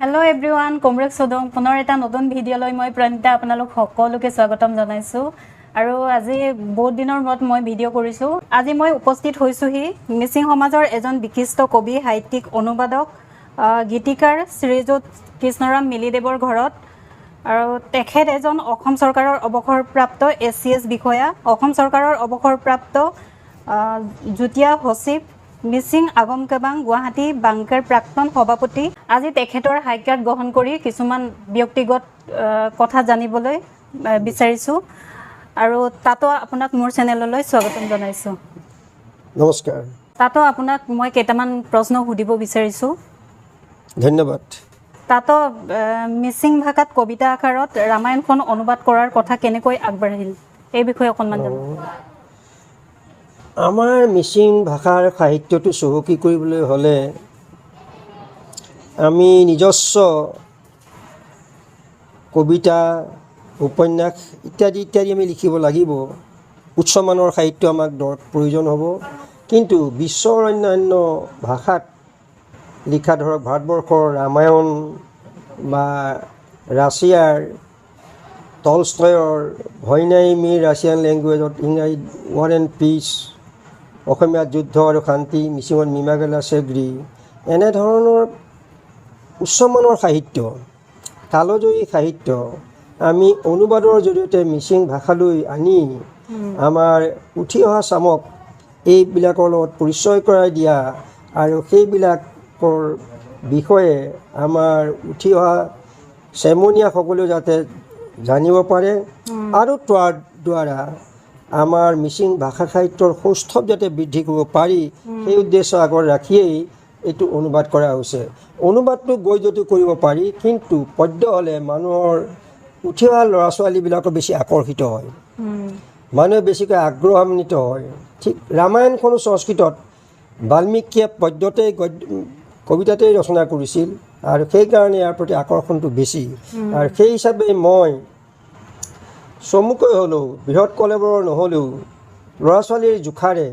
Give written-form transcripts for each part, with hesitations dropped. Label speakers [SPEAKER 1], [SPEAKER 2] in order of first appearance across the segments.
[SPEAKER 1] Hello everyone, Komrek Sodong, পুনৰ এটা নতুন ভিডিঅ' লৈ মই প্ৰণিতা আপোনালোক সকলোকে স্বাগতম জনাইছো আৰু আজি বহুত দিনৰ মূৰত মই ভিডিঅ' কৰিছো আজি মই উপস্থিত হৈছোহি মিচিং সমাজৰ এজন বিশিষ্ট কবি সাহিত্যিক অনুবাদক গীতিকাৰ শ্ৰীযুত কৃষ্ণৰাম মিলিদেৱৰ ঘৰত আৰু তেখেত এজন অসম চৰকাৰৰ অৱসৰপ্ৰাপ্ত এছচিএছ বিষয়া অসম চৰকাৰৰ অৱসৰপ্ৰাপ্ত জুতিয়া সচিব মিচিং আগম কেবাং গুৱাহাটী বাংকাৰ প্ৰাক্তন সভাপতি আজি তেখেতৰ সাক্ষাৎ গ্ৰহণ কৰি কিছুমান ব্যক্তিগত কথা জানিবলৈ বিচাৰিছো আৰু তাতো আপোনাক মোৰ চেনেললৈ স্বাগতম জনাইছো
[SPEAKER 2] নমস্কাৰ
[SPEAKER 1] তাতো আপোনাক মই কেইটামান প্ৰশ্ন সুধিব বিচাৰিছো
[SPEAKER 2] ধন্যবাদ
[SPEAKER 1] তাতো মিচিং ভাষাত কবিতা আকাৰত ৰামায়ণখন অনুবাদ কৰাৰ কথা কেনেকৈ আগবাঢ়িল এই বিষয়ে অকণমান জানো
[SPEAKER 2] আমাৰ মিচিং ভাষাৰ সাহিত্যটো চহকী কৰিবলৈ হ'লে আমি নিজস্ব কবিতা উপন্যাস ইত্যাদি আমি লিখিব লাগিব উচ্চমানৰ সাহিত্য আমাক প্ৰয়োজন হ'ব কিন্তু বিশ্বৰ অন্যান্য ভাষাত লিখা ধৰক ভাৰতবৰ্ষৰ ৰামায়ণ বা ৰাছিয়াৰ টলষ্টয়ৰ ভইনাই মি ৰাছিয়ান লেংগুৱেজত ইংৰাজীত ৱাৰ এণ্ড পিচ অসমীয়াত যুদ্ধ আৰু শান্তি মিচিঙত মিমাগেলা চেগ্ৰী এনেধৰণৰ উচ্চমানৰ সাহিত্য কালজয়ী সাহিত্য আমি অনুবাদৰ জৰিয়তে মিচিং ভাষালৈ আনি আমাৰ উঠি অহা চামক এইবিলাকৰ লগত পৰিচয় কৰাই দিয়া আৰু সেইবিলাকৰ বিষয়ে আমাৰ উঠি অহা চেমনীয়াসকলেও যাতে জানিব পাৰে আৰু তাৰ দ্বাৰা আমাৰ মিচিং ভাষা সাহিত্যৰ সৌষ্ঠৱ যাতে বৃদ্ধি কৰিব পাৰি সেই উদ্দেশ্য আগত ৰাখিয়েই এইটো অনুবাদ কৰা হৈছে অনুবাদটো গৈ যদিও কৰিব পাৰি কিন্তু পদ্য হ'লে মানুহৰ উঠি অহা ল'ৰা ছোৱালীবিলাকৰ বেছি আকৰ্ষিত হয় মানুহে বেছিকৈ আগ্ৰহান্বিত হয় ঠিক ৰামায়ণখনো সংস্কৃতত বাল্মীকিয়ে পদ্যতেই কবিতাতেই ৰচনা কৰিছিল আৰু সেইকাৰণে ইয়াৰ প্ৰতি আকৰ্ষণটো বেছি আৰু সেই হিচাপে মই চমুকৈ হ'লেও বৃহৎ কলেবৰৰ নহ'লেও ল'ৰা ছোৱালীৰ জোখাৰে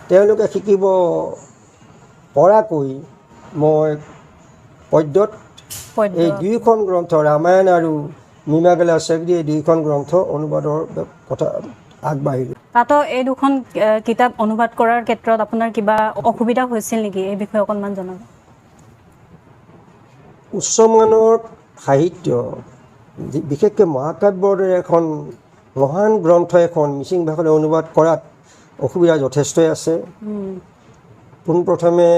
[SPEAKER 2] তেওঁলোকে শিকিব পৰাকৈ মই পদ্যত এই দুয়োখন গ্ৰন্থ ৰামায়ণ আৰু মিমাগেলা চেগ্ৰী এই দুয়োখন গ্ৰন্থ অনুবাদৰ কথা আগবাঢ়িলোঁ
[SPEAKER 1] তাতো এই দুখন কিতাপ অনুবাদ কৰাৰ ক্ষেত্ৰত আপোনাৰ কিবা অসুবিধা হৈছিল নেকি এই বিষয়ে অকণমান জনাব
[SPEAKER 2] উচ্চমানৰ সাহিত্য বিশেষকৈ মহাকাব্যৰ দৰে এখন মহান গ্ৰন্থ এখন মিচিং ভাষালৈ অনুবাদ কৰাত অসুবিধা যথেষ্টই আছে পোনপ্ৰথমে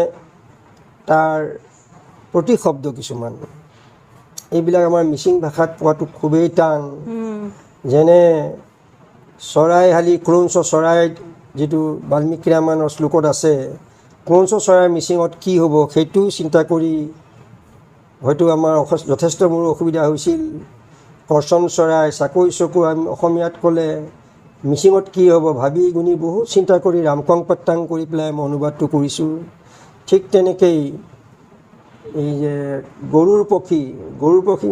[SPEAKER 2] তাৰ প্ৰতিশব্দ কিছুমান এইবিলাক আমাৰ মিচিং ভাষাত পোৱাটো খুবেই টান যেনে চৰাইহালি ক্ৰৌঞ্চ চৰাইত যিটো বাল্মীকি ৰামায়ণৰ শ্লোকত আছে ক্ৰৌঞ্চ চৰাইৰ মিচিঙত কি হ'ব সেইটো চিন্তা কৰি হয়তো আমাৰ যথেষ্ট মোৰ অসুবিধা হৈছিল কৰ্চন চৰাই চাকৈ চকু আমি অসমীয়াত ক'লে মিচিঙত কি হ'ব ভাবি গুণি বহুত চিন্তা কৰি ৰামকং প্ৰত্যাং কৰি পেলাই মই অনুবাদটো কৰিছোঁ ঠিক তেনেকেই এই যে গৰুৰ পক্ষী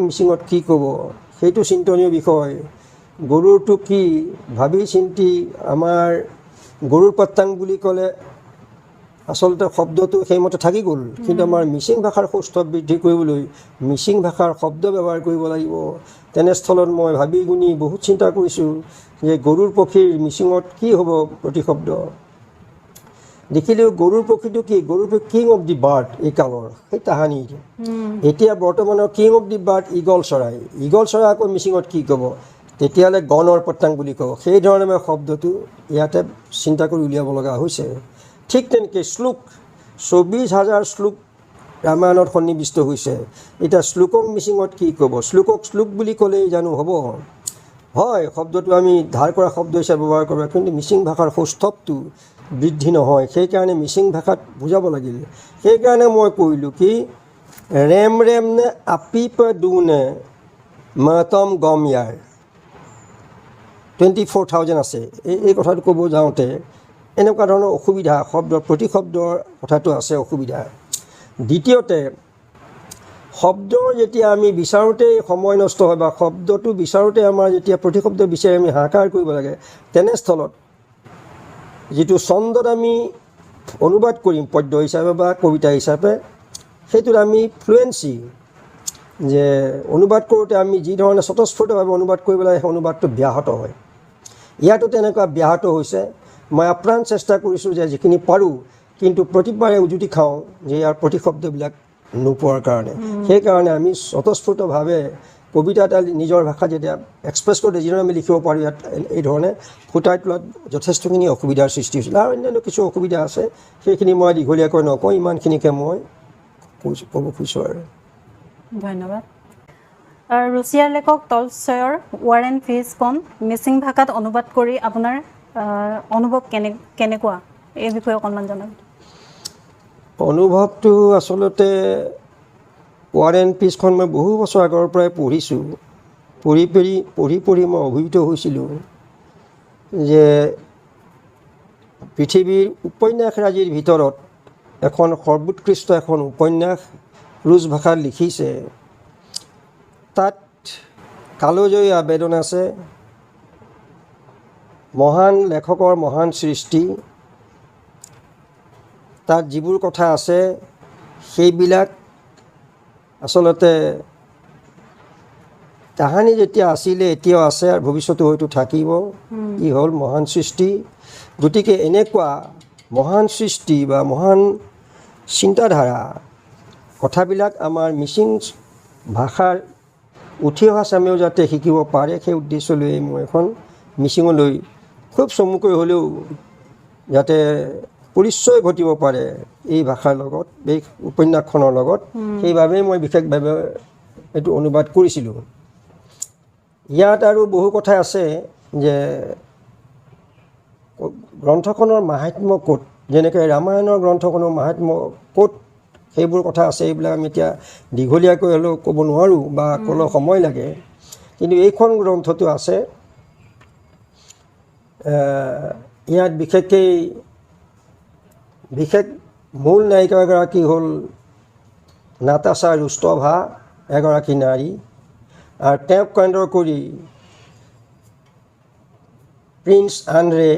[SPEAKER 2] মিচিঙত কি ক'ব সেইটো চিন্তনীয় বিষয় গৰুৰটো কি ভাবি চিন্তি আমাৰ গৰুৰ প্ৰত্যাং বুলি ক'লে আচলতে শব্দটো সেইমতে থাকি গ'ল কিন্তু আমাৰ মিচিং ভাষাৰ সৌষ্ঠৱ বৃদ্ধি কৰিবলৈ মিচিং ভাষাৰ শব্দ ব্যৱহাৰ কৰিব লাগিব তেনেস্থলত মই ভাবি গুণি বহুত চিন্তা কৰিছোঁ যে গৰুৰ পক্ষীৰ মিচিঙত কি হ'ব প্ৰতিশব্দ দেখিলেও গৰুৰ পক্ষীটো কি গৰুৰ পক্ষী কিং অফ দি বাৰ্ড এই কালৰ সেই তাহানিৰ এতিয়া বৰ্তমানৰ king of the bird eagle চৰাই আকৌ মিচিঙত কি ক'ব তেতিয়াহ'লে গণৰ প্ৰত্যাং বুলি ক'ব সেইধৰণে মই শব্দটো ইয়াতে চিন্তা কৰি উলিয়াব লগা হৈছে ঠিক তেনেকৈ শ্লোক ২৪,০০০ শ্লোক ৰামায়ণত সন্নিৱিষ্ট হৈছে এতিয়া শ্লোকক মিচিঙত কি ক'ব শ্লোকক শ্লোক বুলি ক'লেই জানো হ'ব হয় শব্দটো আমি ধাৰ কৰা শব্দ হিচাপে ব্যৱহাৰ কৰিব কিন্তু মিচিং ভাষাৰ সৌষ্ঠৱটো বৃদ্ধি নহয় সেইকাৰণে মিচিং ভাষাত বুজাব লাগিল সেইকাৰণে মই কৰিলোঁ কি ৰেম নে আপিপ দুনে মাতম গম ইয়াৰ 24,000 আছে এই কথাটো ক'ব যাওঁতে এনেকুৱা ধৰণৰ অসুবিধা শব্দৰ প্ৰতিশব্দৰ কথাটো আছে অসুবিধা দ্বিতীয়তে শব্দ যেতিয়া আমি বিচাৰোঁতেই সময় নষ্ট হয় বা শব্দটো বিচাৰোঁতে আমাৰ যেতিয়া প্ৰতিশব্দ বিচাৰি আমি হাহাকাৰ কৰিব লাগে তেনেস্থলত যিটো ছন্দত আমি অনুবাদ কৰিম পদ্য হিচাপে বা কবিতা হিচাপে সেইটোত আমি ফ্লুৱেঞ্চি যে অনুবাদ কৰোঁতে আমি যি ধৰণে স্বতঃস্ফূৰ্তভাৱে অনুবাদ কৰিব লাগে সেই অনুবাদটো ব্যাহত হয়। ইয়াতো তেনেকুৱা ব্যাহত হৈছে। মই আপ্ৰাণ চেষ্টা কৰিছোঁ যে যিখিনি পাৰোঁ, কিন্তু প্ৰতিবাৰে উজুতি খাওঁ যে ইয়াৰ প্ৰতিশব্দবিলাক নোপোৱাৰ কাৰণে। সেইকাৰণে আমি স্বতঃস্ফূৰ্তভাৱে কবিতা এটা নিজৰ ভাষাত যেতিয়া এক্সপ্ৰেছ কৰোঁতে যিধৰণে আমি লিখিব পাৰোঁ, ইয়াত এই ধৰণে ফুটাই তোলাত যথেষ্টখিনি অসুবিধাৰ সৃষ্টি হৈছিল। আৰু অন্যান্য কিছু অসুবিধা আছে, সেইখিনি মই দীঘলীয়াকৈ নকওঁ, ইমানখিনিকে মই ক'ব খুজিছোঁ আৰু।
[SPEAKER 1] ধন্যবাদ। ৰুছিয়াৰ লেখক টলষ্টয়ৰ ৱাৰ এণ্ড পিছখন মিচিং ভাষাত অনুবাদ কৰি আপোনাৰ অনুভৱ কেনেকুৱা, এই বিষয়ে অকণমান জনাব।
[SPEAKER 2] অনুভৱটো আচলতে ৱাৰ এণ্ড পিছখন মই বহু বছৰ আগৰ পৰাই পঢ়িছোঁ। পঢ়ি মই অভিভূত হৈছিলোঁ যে পৃথিৱীৰ উপন্যাসৰাজিৰ ভিতৰত এখন সৰ্বোৎকৃষ্ট এখন উপন্যাস ৰুছ ভাষাত লিখিছে। তাত কালজয়ী আবেদন আছে, মহান লেখকৰ মহান সৃষ্টি, তাত যিবোৰ কথা আছে সেইবিলাক আচলতে তাহানি যেতিয়া আছিলে এতিয়াও আছে আৰু ভৱিষ্যতে হয়তো থাকিব। ই হ'ল মহান সৃষ্টি। গতিকে এনেকুৱা মহান সৃষ্টি বা মহান চিন্তাধাৰা কথাবিলাক আমাৰ মিচিং ভাষাৰ উঠি অহা চামেও যাতে শিকিব পাৰে, সেই উদ্দেশ্য লৈ মই এখন মিচিঙলৈ খুব চমুকৈ হ'লেও যাতে পৰিচয় ঘটিব পাৰে এই ভাষাৰ লগত, এই উপন্যাসখনৰ লগত, সেইবাবেই মই বিশেষভাৱে এইটো অনুবাদ কৰিছিলোঁ। ইয়াত আৰু বহু কথা আছে যে গ্ৰন্থখনৰ মাহাত্ম্য ক'ত, যেনেকৈ ৰামায়ণৰ গ্ৰন্থখনৰ মাহাত্ম্য ক'ত, সেইবোৰ কথা আছে। এইবিলাক আমি এতিয়া দীঘলীয়াকৈ হ'লেও ক'ব নোৱাৰোঁ বা ক'লেও সময় লাগে, কিন্তু এইখন গ্ৰন্থটো আছে। ইয়াত বিশেষ মূল নায়িকাগৰাকী হ'ল নাতাশা ৰুস্তভা, এগৰাকী নাৰী, আৰু তেওঁক কেন্দ্ৰ কৰি প্ৰিন্স আন্দ্ৰে,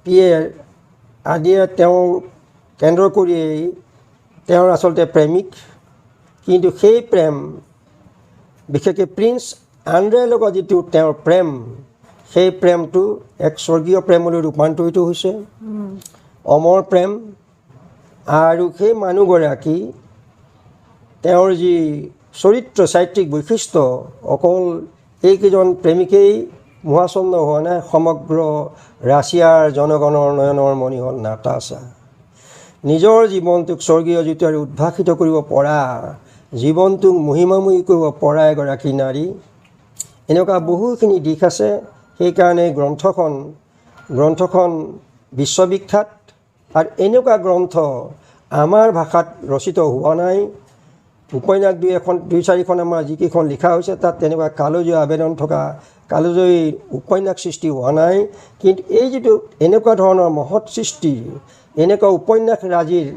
[SPEAKER 2] পিয়েৰ আদিয়ে তেওঁ কেন্দ্ৰ কৰি তেওঁৰ আচলতে প্ৰেমিক। কিন্তু সেই প্ৰেম, বিশেষকৈ প্ৰিন্স আন্দ্ৰেৰ লগত যিটো তেওঁৰ প্ৰেম, সেই প্ৰেমটো এক স্বৰ্গীয় প্ৰেমলৈ ৰূপান্তৰিত হৈছে, অমৰ প্ৰেম। আৰু সেই মানুহগৰাকী তেওঁৰ যি চাৰিত্ৰিক বৈশিষ্ট্য, অকল এইকেইজন প্ৰেমিকেই মোহাচন্ন হোৱা নাই, সমগ্ৰ ৰাছিয়াৰ জনগণৰ নয়নৰ মণি হ'ল নাতাশা। নিজৰ জীৱনটোক স্বৰ্গীয় যিটো আৰু উদ্ভাসিত কৰিব পৰা, জীৱনটোক মহিমাময়ী কৰিব পৰা এগৰাকী নাৰী। এনেকুৱা বহুখিনি দিশ আছে। সেইকাৰণে গ্ৰন্থখন বিশ্ববিখ্যাত। আৰু এনেকুৱা গ্ৰন্থ আমাৰ ভাষাত ৰচিত হোৱা নাই। উপন্যাস দুই চাৰিখন আমাৰ যিকেইখন লিখা হৈছে, তাত তেনেকুৱা কালজয়ী আবেদন থকা কালজয়ী উপন্যাস সৃষ্টি হোৱা নাই। কিন্তু এই যিটো এনেকুৱা ধৰণৰ মহৎ সৃষ্টি, এনেকুৱা উপন্যাস ৰাজিৰ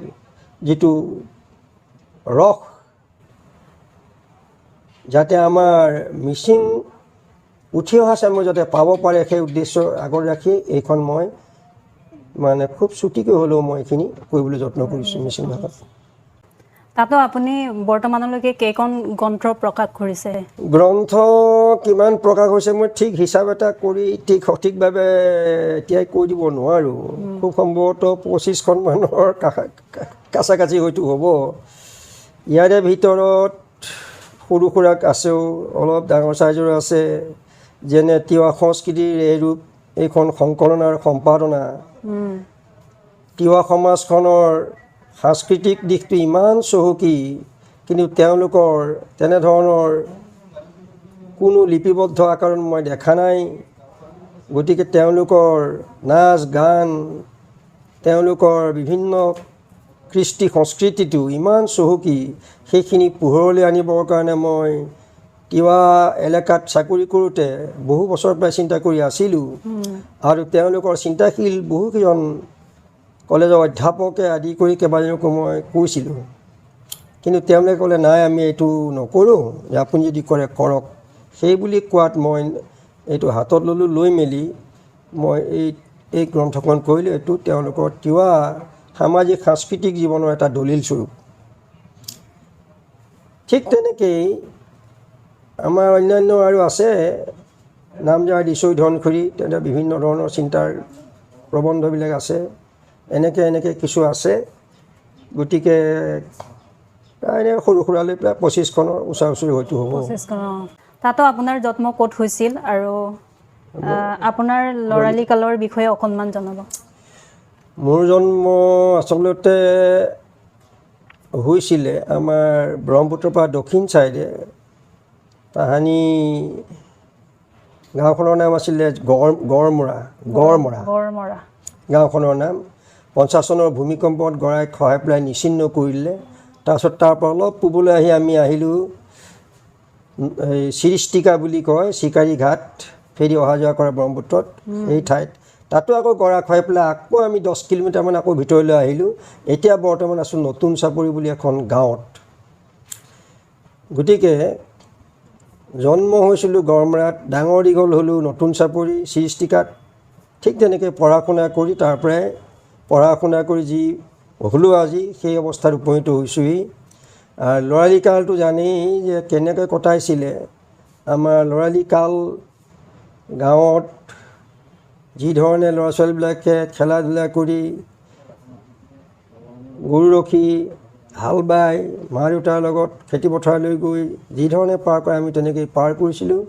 [SPEAKER 2] যিটো ৰস, যাতে আমাৰ মিচিং উঠি অহা চামে যাতে পাব পাৰে, সেই উদ্দেশ্য আগত ৰাখি এইখন মই মানে খুব চুটিকৈ হ'লেও মই এইখিনি কৰিবলৈ যত্ন কৰিছোঁ মিচিং ভাষাত।
[SPEAKER 1] তাতো আপুনি বৰ্তমানলৈকে কেইখন গ্ৰন্থ প্ৰকাশ কৰিছে?
[SPEAKER 2] গ্ৰন্থ কিমান প্ৰকাশ হৈছে মই ঠিক হিচাপ এটা কৰি সঠিকভাৱে এতিয়াই কৈ দিব নোৱাৰোঁ। খুব সম্ভৱতঃ 25খন মানৰ কাছাকাছি হয়তো হ'ব। ইয়াৰে ভিতৰত সৰু সুৰাক আছেও, অলপ ডাঙৰ চাইজৰ আছে, যেনে তিৱা সংস্কৃতিৰ এই ৰূপ, এইখন সংকলন আৰু সম্পাদনা। তিৱা সমাজখনৰ সাংস্কৃতিক দিশটো ইমান চহকী, কিন্তু তেওঁলোকৰ তেনেধৰণৰ কোনো লিপিবদ্ধ আকাৰণ মই দেখা নাই। গতিকে তেওঁলোকৰ নাচ গান, তেওঁলোকৰ বিভিন্ন কৃষ্টি সংস্কৃতিটো ইমান চহকী, সেইখিনি পোহৰলৈ আনিবৰ কাৰণে মই তিৱা এলেকাত চাকৰি কৰোঁতে বহু বছৰ পৰাই চিন্তা কৰি আছিলোঁ। আৰু তেওঁলোকৰ চিন্তাশীল বহুকেইজন কলেজৰ অধ্যাপকে আদি কৰি কেইবাজনকো মই কৈছিলোঁ, কিন্তু তেওঁলোকে ক'লে নাই, আমি এইটো নকৰোঁ, যে আপুনি যদি কৰে কৰক। সেই বুলি কোৱাত মই এইটো হাতত ল'লোঁ। লৈ মেলি মই এই গ্ৰন্থখন কৰিলোঁ। এইটো তেওঁলোকৰ তিৱা সামাজিক সাংস্কৃতিক জীৱনৰ এটা দলিল স্বৰূপ। ঠিক তেনেকেই আমাৰ অন্যান্য আৰু আছে নামজাৰ দিছৈ ধনখুৰি, তেনেকৈ বিভিন্ন ধৰণৰ চিন্তাৰ প্ৰবন্ধবিলাক আছে, এনেকৈ কিছু আছে। গতিকে প্ৰায় সৰু সুৰালৈ প্ৰায় 25খনৰ ওচৰা-ওচৰি হয়তো হ'ব।
[SPEAKER 1] 25খন। তাতো আপোনাৰ জন্ম ক'ত হৈছিল আৰু আপোনাৰ ল'ৰালি কালৰ বিষয়ে অকণমান জনাব।
[SPEAKER 2] মোৰ জন্ম আচলতে হৈছিলে আমাৰ ব্ৰহ্মপুত্ৰৰ পৰা দক্ষিণ ছাইডে তাহানি গাঁওখনৰ নাম আছিলে গড়মৰা গাঁওখনৰ নাম। 50 চনৰ ভূমিকম্পত গৰাই খহাই পেলাই নিচিন্ন কৰিলে। তাৰপিছত তাৰ পৰা অলপ পূবলৈ আহি আমি আহিলোঁ এই চিৰিষ্টিকা বুলি কয়, চিকাৰী ঘাট, ফেৰি অহা যোৱা কৰা ব্ৰহ্মপুত্ৰত এই ঠাইত। তাতো আকৌ গৰা খহাই পেলাই আকৌ আমি 10 কিলোমিটাৰমান আকৌ ভিতৰলৈ আহিলোঁ। এতিয়া বৰ্তমান আছোঁ নতুন চাপৰি বুলি এখন গাঁৱত। গতিকে জন্ম হৈছিলোঁ গড়মৰাত, ডাঙৰ দীঘল হ'লোঁ নতুন চাপৰি চিৰিষ্টিকাত। ঠিক তেনেকৈ পঢ়া শুনা কৰি যি হ'লোঁ আজি সেই অৱস্থাত উপনীত হৈছোঁহি। আৰু ল'ৰালি কালটো জানেই যে কেনেকৈ কটাইছিলে। আমাৰ ল'ৰালি কাল গাঁৱত যি ধৰণে ল'ৰা ছোৱালীবিলাকে খেলা ধূলা কৰি গৰু ৰখি হাল বাই মা দেউতাৰ লগত খেতিপথাৰলৈ গৈ যি ধৰণে পাৰ কৰে আমি তেনেকৈ পাৰ কৰিছিলোঁ।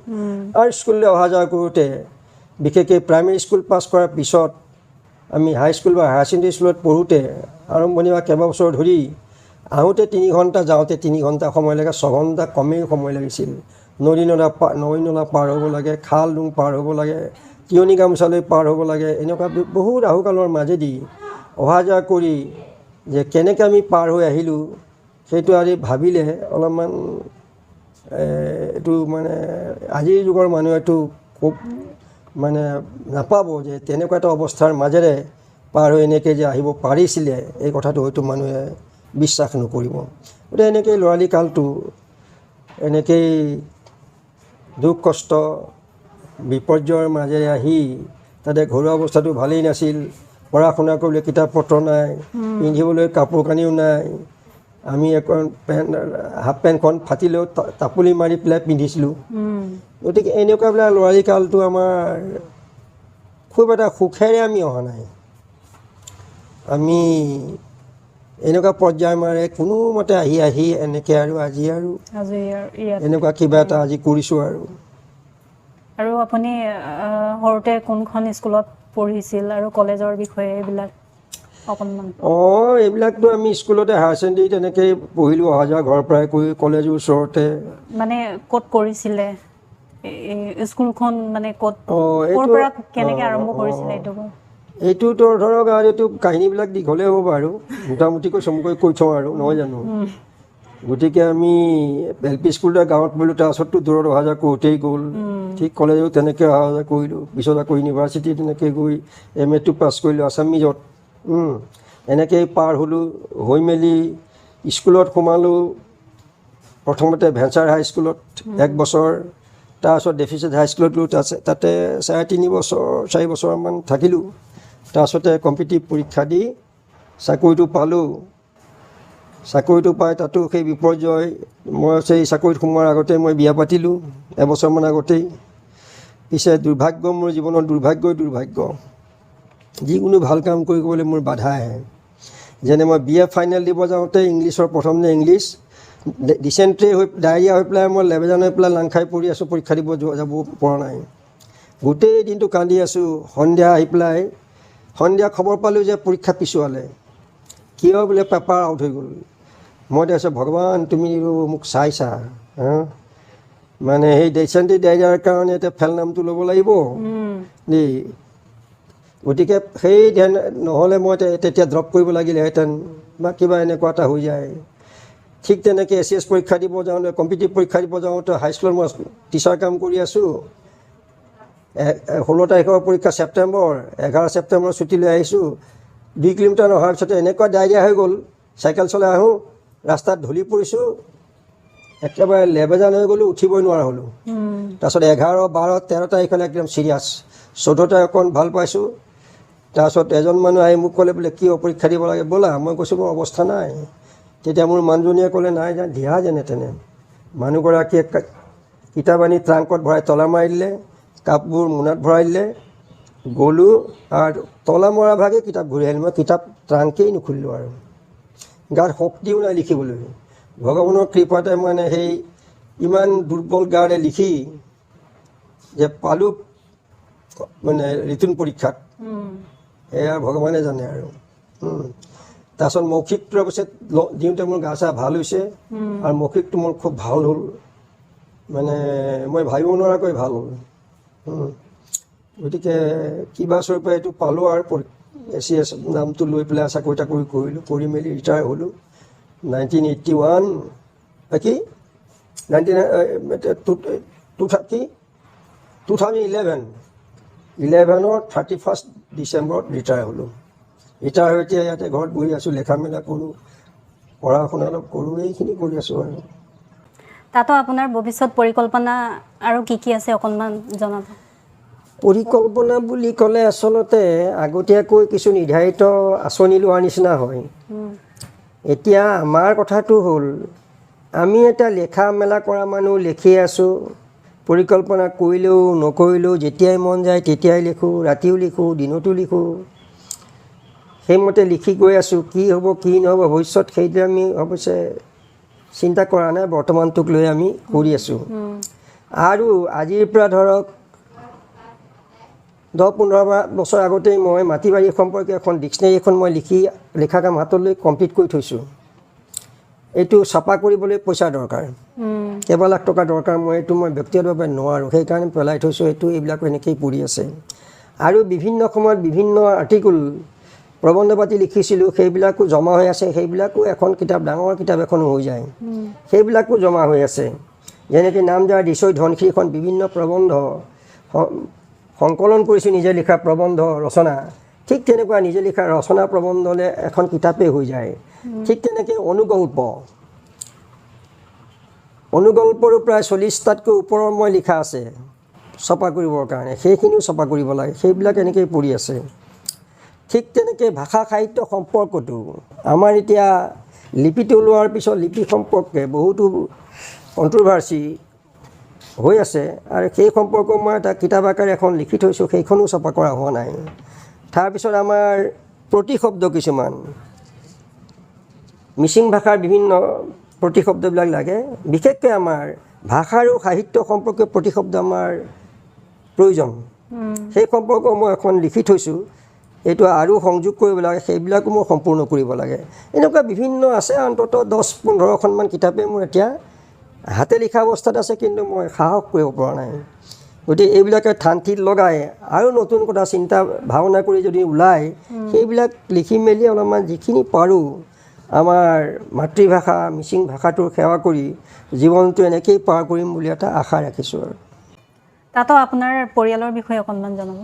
[SPEAKER 2] আৰু স্কুললৈ অহা যোৱা কৰোঁতে বিশেষকৈ প্ৰাইমেৰী স্কুল পাছ কৰাৰ পিছত আমি হাইস্কুল বা হায়াৰ ছেকেণ্ডেৰী স্কুলত পঢ়োঁতে আৰম্ভণি বা কেইবাবছৰ ধৰি আহোঁতে 3 ঘণ্টা, যাওঁতে 3 ঘণ্টা সময় লাগে, 6 ঘণ্টা কমেই সময় লাগিছিল। নৈ নলা পাৰ হ'ব লাগে, খাল ডুং পাৰ হ'ব লাগে, তিয়নি গামোচালৈ পাৰ হ'ব লাগে। এনেকুৱা বহুত আহুকালৰ মাজেদি অহা যোৱা কৰি যে কেনেকৈ আমি পাৰ হৈ আহিলোঁ সেইটো আজি ভাবিলে অলপমান এইটো মানে আজিৰ যুগৰ মানুহেতো খুব মানে নাপাব যে তেনেকুৱা এটা অৱস্থাৰ মাজেৰে পাৰ হৈ এনেকৈ যে আহিব পাৰিছিলে, এই কথাটো হয়তো মানুহে বিশ্বাস নকৰিব। গতিকে এনেকৈ ল'ৰালি কালটো এনেকেই দুখ কষ্ট বিপৰ্যয়ৰ মাজেৰে আহি তাতে ঘৰুৱা অৱস্থাটো ভালেই নাছিল। পঢ়া শুনা কৰিবলৈ কিতাপ পত্ৰ নাই, পিন্ধিবলৈ কাপোৰ কানিও নাই। আমি এখন হাফ পেণ্টখন ফাটিলেও তাপুলি মাৰি পেলাই পিন্ধিছিলোঁ। গতিকে এনেকুৱাবিলাক ল'ৰালি কালটো আমাৰ খুব এটা সুখেৰে আমি অহা নাই। আমি এনেকুৱা পৰ্যায় মাৰে কোনোমতে আহি এনেকৈ আৰু আজি এনেকুৱা কিবা এটা আজি কৰিছোঁ আৰু
[SPEAKER 1] আপুনি সৰুতে কোনখন স্কুলত পঢ়িছিল আৰু কলেজৰ বিষয়ে এইবিলাক অকণমান?
[SPEAKER 2] এইবিলাকতো আমি স্কুলতে হায়াৰ ছেকেণ্ডেৰী তেনেকৈয়ে পঢ়িলোঁ, অহা যোৱা ঘৰৰ পৰাই কৰি কলেজৰ ওচৰতে।
[SPEAKER 1] মানে ক'ত কৰিছিলে স্কুলখন, মানে ক'ৰ পৰা কেনেকৈ আৰম্ভ কৰিছিলে এইটো?
[SPEAKER 2] এইটোতো ধৰক আৰু এইটো কাহিনীবিলাক দীঘলেই হ'ব বাৰু, মোটামুটিকৈ চমুকৈ কৈ থওঁ আৰু, নহয় জানো? গতিকে আমি LP স্কুলতে গাঁৱত পঢ়িলোঁ, তাৰপাছততো দূৰত অহা যোৱা কৰোঁতেই গ'ল। ঠিক কলেজো তেনেকৈ অহা যোৱা কৰিলোঁ, পিছত আকৌ ইউনিভাৰ্চিটি তেনেকৈ গৈ MA পাছ কৰিলোঁ আছামিজত। এনেকেই পাৰ হ'লোঁ, হৈ মেলি স্কুলত সোমালোঁ। প্ৰথমতে ভেঞ্চাৰ হাইস্কুলত 1 বছৰ, তাৰপিছত ডেফিচিট হাইস্কুলত গ'লোঁ, তাতে 4 বছৰমান থাকিলোঁ। তাৰপিছতে কম্পিটিটিভ পৰীক্ষা দি চাকৰিটো পালোঁ। চাকৰিটো পাই তাতো সেই বিপৰ্যয়। মই সেই চাকৰিত সোমোৱাৰ আগতে মই বিয়া পাতিলোঁ, এবছৰমান আগতেই। পিছে দুৰ্ভাগ্য, মোৰ জীৱনত দুৰ্ভাগ্য। যিকোনো ভাল কাম কৰিবলৈ মোৰ বাধা আহে। যেনে মই BA ফাইনেল দিব যাওঁতে ইংলিছৰ প্ৰথম ইংলিছ ডিচেণ্ট্ৰি হৈ ডায়েৰিয়া হৈ পেলাই মই লেবেজান হৈ পেলাই লাং খাই পৰি আছোঁ, পৰীক্ষা দিব যাব পৰা নাই। গোটেই দিনটো কান্দি আছোঁ। সন্ধিয়া আহি পেলাই খবৰ পালোঁ যে পৰীক্ষা পিছুৱালে। কিয় বোলে পেপাৰ আউট হৈ গ'ল। মই কৈছোঁ ভগৱান তুমি মোক চাইছা, মানে সেই ডিচেণ্ট্ৰি ডায়েৰিয়াৰ কাৰণে এতিয়া ফেল নামটো ল'ব লাগিব দেই। গতিকে সেই নহ'লে মই তেতিয়া ড্ৰপ কৰিব লাগিলেহেঁতেন বা কিবা এনেকুৱা এটা হৈ যায়। ঠিক তেনেকৈ ACS পৰীক্ষা দিব যাওঁতে, কম্পিটিটিভ পৰীক্ষা দিব যাওঁতে হাইস্কুলত মই টিচাৰ কাম কৰি আছোঁ। 16 তাৰিখৰ পৰীক্ষা ছেপ্টেম্বৰ, 11 ছেপ্টেম্বৰ ছুটী লৈ আহিছোঁ। 2 কিলোমিটাৰ অহাৰ পিছতে এনেকুৱা ডায়েৰিয়া হৈ গ'ল, চাইকেল চলাই আহোঁ, ৰাস্তাত ঢলি পৰিছোঁ, একেবাৰে লেবেজান হৈ গ'লোঁ, উঠিবই নোৱাৰা হ'লোঁ। তাৰপিছত 11, 12, 13 তাৰিখলৈ একদম চিৰিয়াছ। 14 তাৰিখ অকণ ভাল পাইছোঁ। তাৰপিছত এজন মানুহ আহি মোক ক'লে বোলে কিয় পৰীক্ষা দিব লাগে ব'লা। মই কৈছোঁ মোৰ অৱস্থা নাই। তেতিয়া মোৰ মানুহজনীয়ে ক'লে নাই দিয়া যেনে তেনে মানুহগৰাকীয়ে কিতাপ আনি ট্ৰাংকত ভৰাই তলা মাৰি দিলে, কাপবোৰ মোনাত ভৰাই দিলে, গ'লোঁ আৰু তলা মৰা ভাগে কিতাপ ঘূৰি আহিলোঁ। মই কিতাপ ট্ৰাংকেই নুখুলিলোঁ আৰু গাত শক্তিও নাই লিখিবলৈ। ভগৱানৰ কৃপাতে মানে সেই ইমান দুৰ্বল গাৰে লিখি যে পালোঁ মানে ৰিটাৰ্ণ পৰীক্ষাত, এয়া ভগৱানে জানে আৰু। তাৰপিছত মৌখিকটো অৱশ্যে দিওঁতে মোৰ গা চা ভাল হৈছে আৰু মৌখিকটো মোৰ খুব ভাল হ'ল, মানে মই ভাবিব নোৱাৰাকৈ ভাল হ'ল। গতিকে কিবা স্বৰূপে এইটো পালোঁ আৰু SCS নামটো লৈ পেলাই চাকৰি তাকৰি কৰিলোঁ, কৰি মেলি ৰিটায়াৰ হ'লোঁ 1981 কি 2011 31 ডিচেম্বৰত ৰিটায়াৰ হ'লোঁ। ৰিটায়াৰ হৈ এতিয়া ইয়াতে ঘৰত বহি আছোঁ, লেখা মেলা কৰোঁ, পঢ়া শুনা অলপ কৰোঁ, এইখিনি কৰি আছোঁ আৰু।
[SPEAKER 1] তাতো আপোনাৰ ভৱিষ্যত পৰিকল্পনা আৰু কি আছে অকণমান জনাব।
[SPEAKER 2] পৰিকল্পনা বুলি ক'লে আচলতে আগতীয়াকৈ কিছু নিৰ্ধাৰিত আঁচনি লোৱাৰ নিচিনা হয়। এতিয়া আমাৰ কথাটো হ'ল আমি এটা লেখা মেলা কৰা মানুহ, লিখি আছোঁ, পৰিকল্পনা কৰিলেও নকৰিলেও যেতিয়াই মন যায় তেতিয়াই লিখোঁ, ৰাতিও লিখোঁ, দিনতো লিখোঁ, সেইমতে লিখি গৈ আছোঁ। কি হ'ব কি নহ'ব ভৱিষ্যত সেইটো আমি অৱশ্যে চিন্তা কৰা নাই, বৰ্তমানটোক লৈ আমি কৰি আছোঁ। আৰু আজিৰ পৰা ধৰক 10-15 বছৰ আগতেই মই মাটি বাৰী সম্পৰ্কে এখন ডিক্সনেৰী এখন মই লিখা কাম হাতলৈ কমপ্লিট কৰি থৈছোঁ। এইটো ছাপা কৰিবলৈ পইচাৰ দৰকাৰ, কেইবা লাখ টকা দৰকাৰ। এইটো মই ব্যক্তিগতভাৱে নোৱাৰোঁ, সেইকাৰণে পেলাই থৈছোঁ। এইবিলাক এনেকৈয়ে পৰি আছে। আৰু বিভিন্ন সময়ত বিভিন্ন আৰ্টিকুল প্ৰবন্ধ পাতি লিখিছিলোঁ, সেইবিলাকো জমা হৈ আছে। সেইবিলাকো এখন কিতাপ, ডাঙৰ কিতাপ এখনো হৈ যায়, সেইবিলাকো জমা হৈ আছে। যেনেকৈ নামজাৰ দিছৈ ধনশীলখন বিভিন্ন প্ৰবন্ধ সংকলন কৰিছোঁ, নিজে লিখা প্ৰবন্ধ ৰচনা। ঠিক তেনেকুৱা নিজে লিখা ৰচনা প্ৰবন্ধলৈ এখন কিতাপেই হৈ যায়। ঠিক তেনেকৈ অনুগল্পৰো প্ৰায় 40টাতকৈ ওপৰৰ মই লিখা আছে ছপা কৰিবৰ কাৰণে, সেইখিনিও ছপা কৰিব লাগে, সেইবিলাক এনেকৈয়ে পৰি আছে। ঠিক তেনেকৈ ভাষা সাহিত্য সম্পৰ্কটো আমাৰ এতিয়া লিপিটো ওলোৱাৰ পিছত লিপি সম্পৰ্কে বহুতো কণ্ট্ৰভাৰ্চি হৈ আছে, আৰু সেই সম্পৰ্কে মই এটা কিতাপ আকাৰে এখন লিখি থৈছোঁ, সেইখনো ছপা কৰা হোৱা নাই। তাৰপিছত আমাৰ প্ৰতিশব্দ কিছুমান মিচিং ভাষাৰ বিভিন্ন প্ৰতিশব্দবিলাক লাগে। বিশেষকৈ আমাৰ ভাষা আৰু সাহিত্য সম্পৰ্কীয় প্ৰতিশব্দ আমাৰ প্ৰয়োজন, সেই সম্পৰ্কে মই এখন লিখি থৈছোঁ। এইটো আৰু সংযোগ কৰিব লাগে, সেইবিলাকো মই সম্পূৰ্ণ কৰিব লাগে। এনেকুৱা বিভিন্ন আছে, অন্ততঃ 10-15খনমান কিতাপে মোৰ এতিয়া হাতে লিখা অৱস্থাত আছে, কিন্তু মই সাহস কৰিব পৰা নাই। গতিকে এইবিলাকে ঠান-ঠিত লগাই আৰু নতুন কথা চিন্তা ভাৱনা কৰি যদি ওলায়, সেইবিলাক লিখি মেলি অলপমান যিখিনি পাৰোঁ আমাৰ মাতৃভাষা মিচিং ভাষাটোৰ সেৱা কৰি জীৱনটো এনেকৈয়ে পাৰ কৰিম বুলি এটা আশা ৰাখিছোঁ। আৰু
[SPEAKER 1] তাতো আপোনাৰ পৰিয়ালৰ বিষয়ে অকণমান জনাব।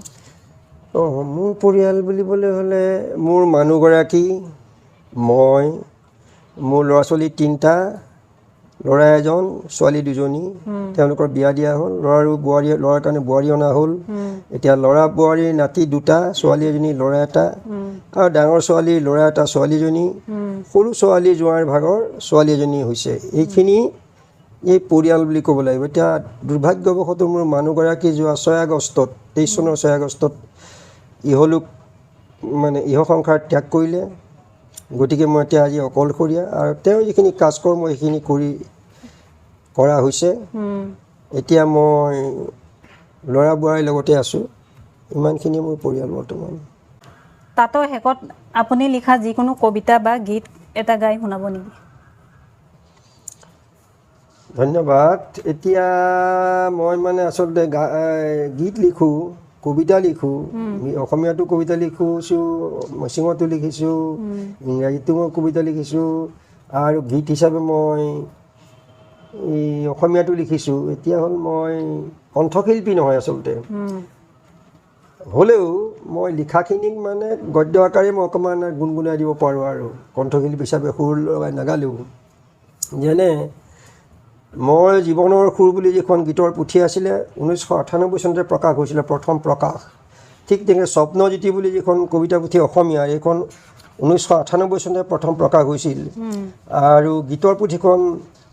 [SPEAKER 2] মোৰ পৰিয়াল বুলিবলৈ হ'লে মোৰ মানুহগৰাকী, মই, মোৰ ল'ৰা ছোৱালী 3টা, ল'ৰা এজন, ছোৱালী 2জনী। তেওঁলোকৰ বিয়া দিয়া হ'ল। ল'ৰাৰ কাৰণে বোৱাৰী অনা হ'ল। এতিয়া ল'ৰা বোৱাৰীৰ নাতি 2টা, ছোৱালী এজনী, ল'ৰা এটা, আৰু ডাঙৰ ছোৱালীৰ ল'ৰা এটা, ছোৱালী এজনী, সৰু ছোৱালী জোঁৱাইৰ ভাগৰ ছোৱালী এজনী হৈছে। এইখিনি এই পৰিয়াল বুলি ক'ব লাগিব। এতিয়া দুৰ্ভাগ্যবশতঃ মোৰ মানুহগৰাকী যোৱা 6 আগষ্টত 23 চনৰ 6 আগষ্টত ইহলোক মানে ইহ সংসাৰ ত্যাগ কৰিলে। গতিকে মই এতিয়া আজি অকলশৰীয়া, আৰু তেওঁ যিখিনি কাজকৰ্ম সেইখিনি কৰা হৈছে। এতিয়া মই ল'ৰা বোৱাৰীৰ লগতে আছোঁ। ইমানখিনি মোৰ পৰিয়াল বৰ্তমান।
[SPEAKER 1] তাতো শেষত আপুনি লিখা যিকোনো কবিতা বা গীত এটা গাই শুনাব নেকি?
[SPEAKER 2] ধন্যবাদ। এতিয়া মই মানে আচলতে গীত লিখোঁ, কবিতা লিখোঁ, অসমীয়াতো কবিতা লিখিছোঁ, মিচিঙতো লিখিছোঁ, ইংৰাজীতো মই কবিতা লিখিছোঁ, আৰু গীত হিচাপে মই অসমীয়াতো লিখিছোঁ। এতিয়া হ'ল মই কণ্ঠশিল্পী নহয় আচলতে, হ'লেও মই লিখাখিনিক মানে গদ্য আকাৰে মই অকণমান গুণগুণাই দিব পাৰোঁ। আৰু কণ্ঠশিল্পী হিচাপে সুৰ লগাই নাগালেও, যেনে মই জীৱনৰ সুৰ বুলি যিখন গীতৰ পুথি আছিলে 1998 চনতে প্ৰকাশ হৈছিলে, প্ৰথম প্ৰকাশ। ঠিক তেনেকৈ স্বপ্নজ্যোতি বুলি যিখন কবিতা পুথি অসমীয়া, এইখন 1998 চনতে প্ৰথম প্ৰকাশ হৈছিল। আৰু গীতৰ পুথিখন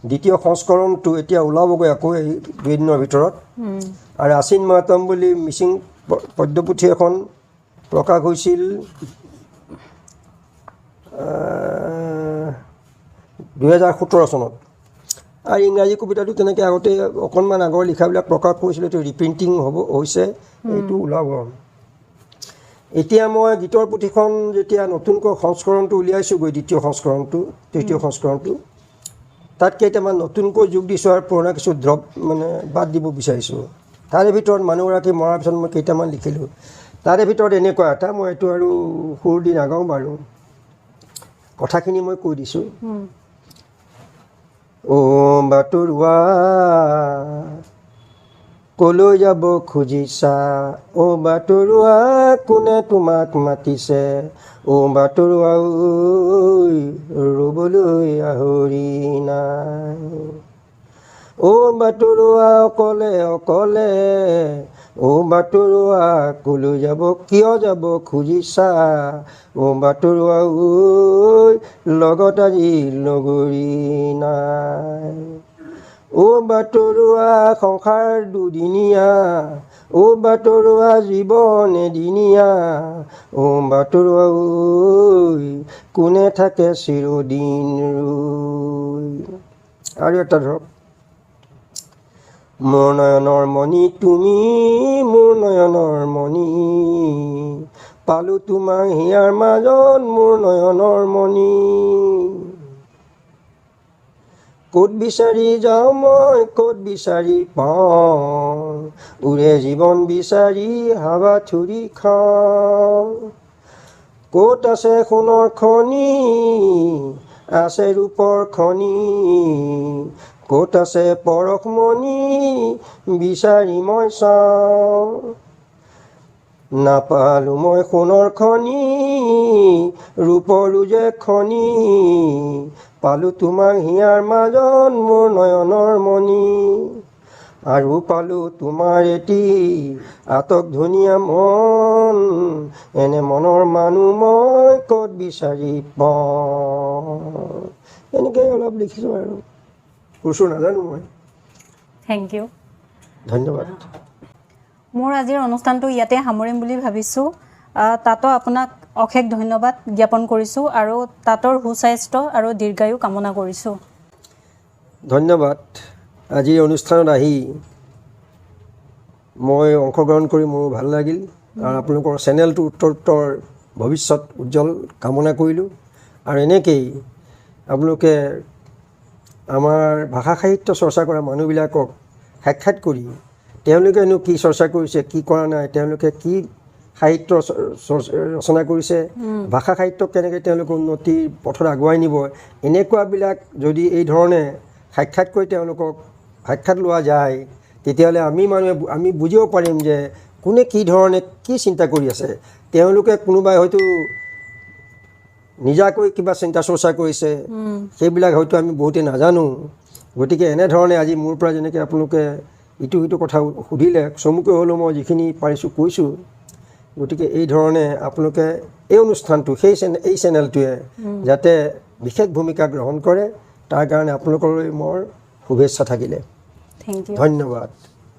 [SPEAKER 2] দ্বিতীয় সংস্কৰণটো এতিয়া ওলাবগৈ আকৌ এই 2 দিনৰ ভিতৰত। আৰু আশ্বিন মাহাত্ম বুলি মিচিং পদ্যপুথি এখন প্ৰকাশ হৈছিল 2017 চনত। আৰু ইংৰাজী কবিতাটো তেনেকৈ আগতে অকণমান আগৰ লিখাবিলাক প্ৰকাশ কৰিছিলোঁ, এইটো ৰিপ্ৰিণ্টিং হৈছে, এইটো ওলাব। এতিয়া মই গীতৰ পুথিখন যেতিয়া নতুনকৈ সংস্কৰণটো উলিয়াইছোঁগৈ, তৃতীয় সংস্কৰণটো, তাত কেইটামান নতুনকৈ যোগ দিছোঁ আৰু পুৰণা কিছু ড্ৰপ মানে বাদ দিব বিচাৰিছোঁ। তাৰে ভিতৰত মানুহগৰাকী মৰাৰ পিছত মই কেইটামান লিখিলোঁ। তাৰে ভিতৰত এনেকুৱা এটা, মই এইটো আৰু সুৰ দি নাগাওঁ বাৰু, কথাখিনি মই কৈ দিছোঁ। অ' বাটৰুৱা কলৈ যাব খুজিছা, অ' বাটৰুৱা কোনে তোমাক মাতিছে, অ' বাটৰুৱা ৰ'বলৈ আহৰি নাই, অ' বাটৰুৱা অকলে অকলে, অ' বাটৰুৱা কলৈ যাব, কিয় যাব খুজিছা, অ' বাটৰুৱা লগত আজি লগৰী নাই, অ' বাটৰুৱা সংসাৰ দুদিনীয়া, অ' বাটৰুৱা জীৱন এদিনীয়া, অ' বাটৰুৱা কোনে থাকে চিৰদিন ৰৈ। আৰু এটা ধৰক, মোৰ নয়নৰ মণি তুমি, মোৰ নয়নৰ মণি, পালোঁ তোমাক হিয়াৰ মাজত মোৰ নয়নৰ মণি, ক'ত বিচাৰি যাওঁ মই ক'ত বিচাৰি পাওঁ, উৰে জীৱন বিচাৰি হাবাথুৰি খাওঁ, ক'ত আছে সোণৰ খনি আছে ৰূপৰ খনি, ক'ত আছে পৰশমণি বিচাৰি মই চাওঁ, নাপালোঁ মই সোণৰ খনি ৰূপৰো যে খনি, পালোঁ তোমাক হিয়াৰ মাজত মোৰ নয়নৰ মণি, আৰু পালোঁ তোমাৰ এটি আটক ধুনীয়া মন, এনে মনৰ মানুহ মই ক'ত বিচাৰি পাওঁ। এনেকৈ অলপ লিখিছোঁ আৰু সুৰ নাজানো মই।
[SPEAKER 1] থেংক ইউ,
[SPEAKER 2] ধন্যবাদ।
[SPEAKER 1] মোৰ আজিৰ অনুষ্ঠানটো ইয়াতে সামৰিম বুলি ভাবিছোঁ। তাতো আপোনাক অশেষ ধন্যবাদ জ্ঞাপন কৰিছোঁ আৰু তাতৰ সুস্বাস্থ্য আৰু দীৰ্ঘায়ু কামনা কৰিছোঁ।
[SPEAKER 2] ধন্যবাদ। আজিৰ অনুষ্ঠানত আহি মই অংশগ্ৰহণ কৰি মোৰ ভাল লাগিল আৰু আপোনালোকৰ চেনেলটো উত্তৰ ভৱিষ্যত উজ্জ্বল কামনা কৰিলোঁ। আৰু এনেকেই আপোনালোকে আমাৰ ভাষা সাহিত্য চৰ্চা কৰা মানুহবিলাকক সাক্ষাৎ কৰি তেওঁলোকেনো কি চৰ্চা কৰিছে, কি কৰা নাই, তেওঁলোকে কি সাহিত্য ৰচনা কৰিছে, ভাষা সাহিত্যক কেনেকৈ তেওঁলোকে উন্নতিৰ পথত আগুৱাই নিব, এনেকুৱাবিলাক যদি এই ধৰণে সাক্ষাৎ কৰি তেওঁলোকক সাক্ষাৎ লোৱা যায়, তেতিয়াহ'লে আমি বুজিব পাৰিম যে কোনে কি ধৰণে কি চিন্তা কৰি আছে। তেওঁলোকে কোনোবাই হয়তো নিজাকৈ কিবা চিন্তা চৰ্চা কৰিছে, সেইবিলাক হয়তো আমি বহুতে নাজানো। গতিকে এনেধৰণে আজি মোৰ পৰা যেনেকৈ আপোনালোকে ইটো সিটো কথা সুধিলে, চমুকৈ হ'লেও মই যিখিনি পাৰিছোঁ কৈছোঁ। গতিকে এই ধৰণে আপোনালোকে এই অনুষ্ঠানটো এই চেনেলটোৱে যাতে বিশেষ ভূমিকা গ্ৰহণ কৰে, তাৰ কাৰণে আপোনালোকলৈ মোৰ শুভেচ্ছা থাকিলে।
[SPEAKER 1] থেংক ইউ,
[SPEAKER 2] ধন্যবাদ।